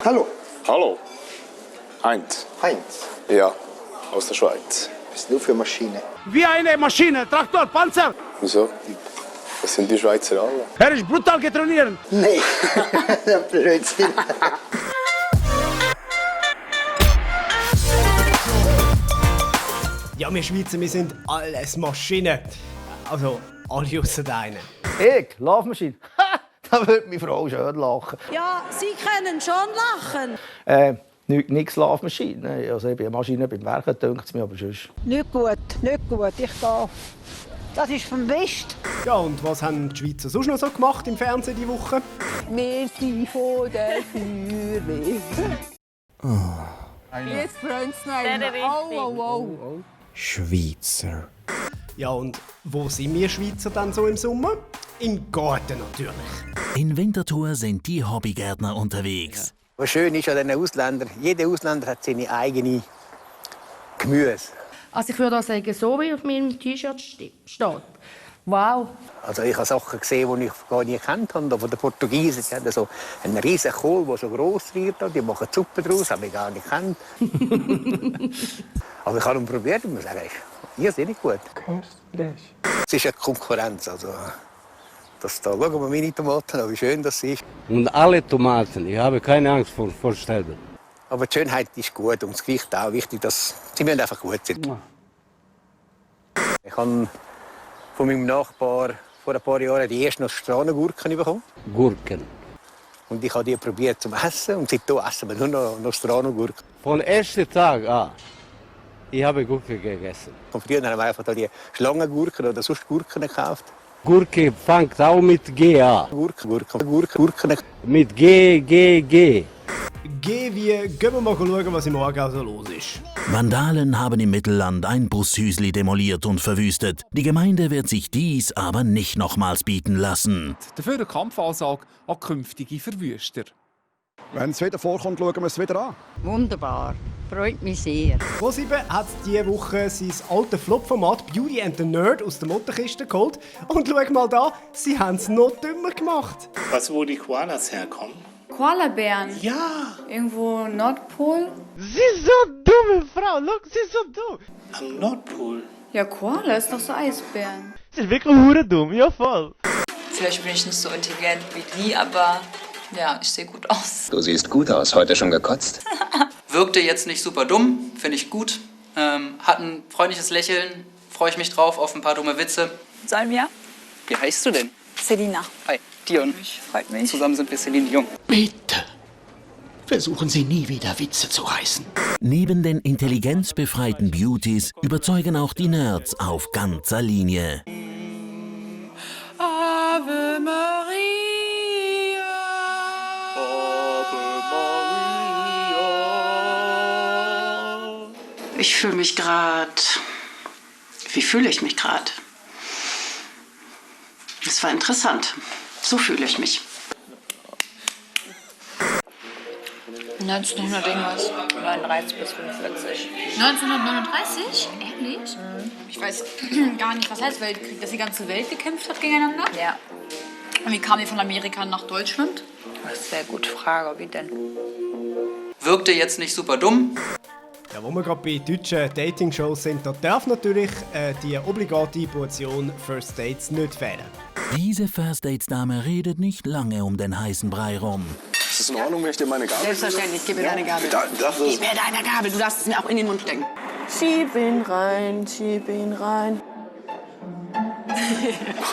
Hallo. Hallo. Heinz. Heinz. Ja, aus der Schweiz. Was ist nur für Maschine? Wie eine Maschine, Traktor, Panzer. Wieso? Das sind die Schweizer alle. Er ist brutal getrainiert. Nein, Blödsinn. Ja, wir Schweizer, wir sind alles Maschinen. Also, alle ausser einen. Ich? Laufmaschine? Ha! Da würde meine Frau schön lachen. Ja, Sie können schon lachen. Nichts Laufmaschine. Also ich bin eine Maschine beim Werken, denkt es mir aber sonst. Nicht gut, nicht gut. Ich gehe. Das ist vom West. Ja, und was haben die Schweizer sonst noch so gemacht im Fernsehen diese Woche? Wir sind von der Feuerwehr. Jetzt brennt es noch. Oh. Schweizer. Ja, und wo sind wir Schweizer dann so im Sommer? Im Garten natürlich. In Winterthur sind die Hobbygärtner unterwegs. Was schön ist an den Ausländern, jeder Ausländer hat seine eigene Gemüse. Also ich würde auch sagen, so wie auf meinem T-Shirt steht. Wow. Also ich habe Sachen gesehen, die ich gar nie gekannt habe. Von den Portugiesen, die haben so einen riesen Kohl, der so gross wird. Die machen Suppe daraus, habe ich gar nicht gekannt. Aber ich habe ihn probiert und muss sagen, ihr seid nicht gut. Es ist eine Konkurrenz. Also, schauen wir meine Tomaten an, wie schön das ist. Und alle Tomaten, ich habe keine Angst vor Städten. Aber die Schönheit ist gut und das Gewicht auch wichtig, dass sie müssen einfach gut sind. Ich habe von meinem Nachbar vor ein paar Jahren die ersten Nostranengurken bekommen. Gurken. Und ich habe die probiert zum Essen und seitdem essen wir nur noch Nostranengurken. Von ersten Tag an, ich habe Gurken gegessen. Und früher haben wir einfach die Schlangengurken oder sonst Gurken gekauft. Gurke fängt auch mit G an. Gurken. Mit G. Geh wie, gehen wir mal schauen, was im Morgen also los ist. Vandalen haben im Mittelland ein Bushüsli demoliert und verwüstet. Die Gemeinde wird sich dies aber nicht nochmals bieten lassen. Dafür eine Kampfansage an künftige Verwüster. Wenn es wieder vorkommt, schauen wir es wieder an. Wunderbar. Freut mich sehr. ProSieben hat diese Woche sein altes Flop-Format Beauty and the Nerd aus der Mottenkiste geholt. Und schau mal da, sie haben es noch dümmer gemacht. Weißt du, wo die Koalas herkommen? Koalabären? Ja! Irgendwo Nordpol? Sie ist so dumme Frau, look, sie ist so dumm. Am Nordpol. Ja, Koala ist doch so Eisbären. Sie ist wirklich hure dumm, ja voll. Vielleicht bin ich nicht so intelligent wie die, aber ja, ich sehe gut aus. Du siehst gut aus, heute schon gekotzt. Wirkte jetzt nicht super dumm, finde ich gut. Hat ein freundliches Lächeln, freue ich mich drauf auf ein paar dumme Witze. Sollen wir? Wie heißt du denn? Selina. Hi, Dion. Freut mich. Zusammen sind wir Celine Jung. Bitte, versuchen Sie nie wieder Witze zu reißen. Neben den intelligenzbefreiten Beauties überzeugen auch die Nerds auf ganzer Linie. Ave Maria. Ich fühle mich gerade. Wie fühle ich mich gerade? Das war interessant. So fühle ich mich. 1900 irgendwas. 39 bis 45. 1939? Ehrlich? Ich weiß gar nicht, was heißt Weltkrieg, dass die ganze Welt gekämpft hat gegeneinander? Ja. Und wie kam ihr von Amerika nach Deutschland? Das ist eine sehr gute Frage, wie denn? Wirkte jetzt nicht super dumm. Ja, wo wir gerade bei deutschen Dating-Shows sind, da darf natürlich die obligate Portion First Dates nicht fehlen. Diese First Dates-Dame redet nicht lange um den heißen Brei rum. Ist es in Ordnung, wenn ich dir meine Gabel... Selbstverständlich, gib mir deine Gabel. Gib mir deine Gabel, du darfst es mir auch in den Mund stecken. Schieb ihn rein.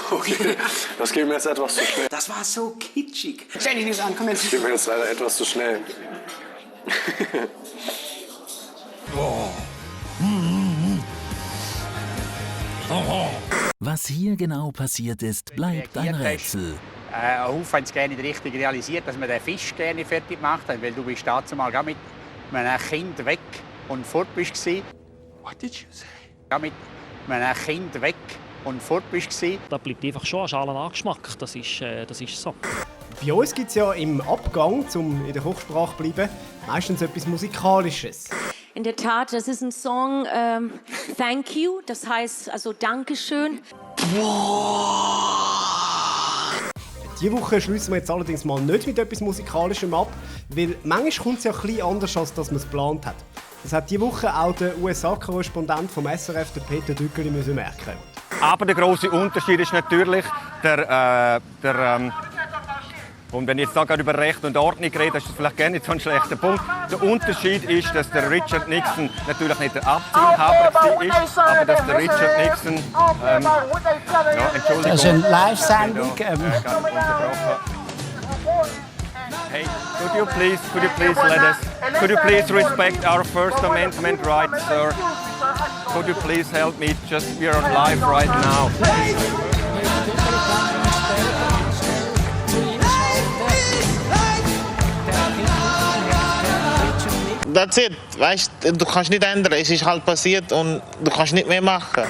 Okay, das geht mir jetzt etwas zu schnell. Das war so kitschig. Stell dich nicht an, komm jetzt. Das geht mir jetzt leider etwas zu schnell. Was hier genau passiert ist, bleibt ein Rätsel. Ein Haufen haben es gerne nicht richtig realisiert, dass man den Fisch gerne fertig gemacht hat, weil du bist dazu mal mit einem Kind weg und fort bist gsi. What did you say? Mit einem Kind weg und fort bist gsi. Da bleibt einfach schon ein schalen Nachgeschmack, das ist so. Bei uns gibt es ja im Abgang, um in der Kochsprache zu bleiben, meistens etwas Musikalisches. In der Tat, das ist ein Song, Thank You, das heißt also Dankeschön. Diese Woche schließen wir jetzt allerdings mal nicht mit etwas Musikalischem ab, weil manchmal kommt es ja ein bisschen anders, als dass man es geplant hat. Das hat diese Woche auch der USA-Korrespondent vom SRF, der Peter Düggeli, müssen merken. Aber der grosse Unterschied ist natürlich und wenn ich jetzt da gerade über Recht und Ordnung rede, das ist vielleicht gar nicht so ein schlechter Punkt. Der Unterschied ist, dass der Richard Nixon natürlich nicht der Amtsinhaber ist, aber dass der Richard Nixon, Entschuldigung. Das ist eine Live-Sendung. Hey, could you please respect our First Amendment rights, sir? Could you please help me? We are on live right now. That's it. Weißt, du kannst nicht ändern. Es ist halt passiert und du kannst nicht mehr machen.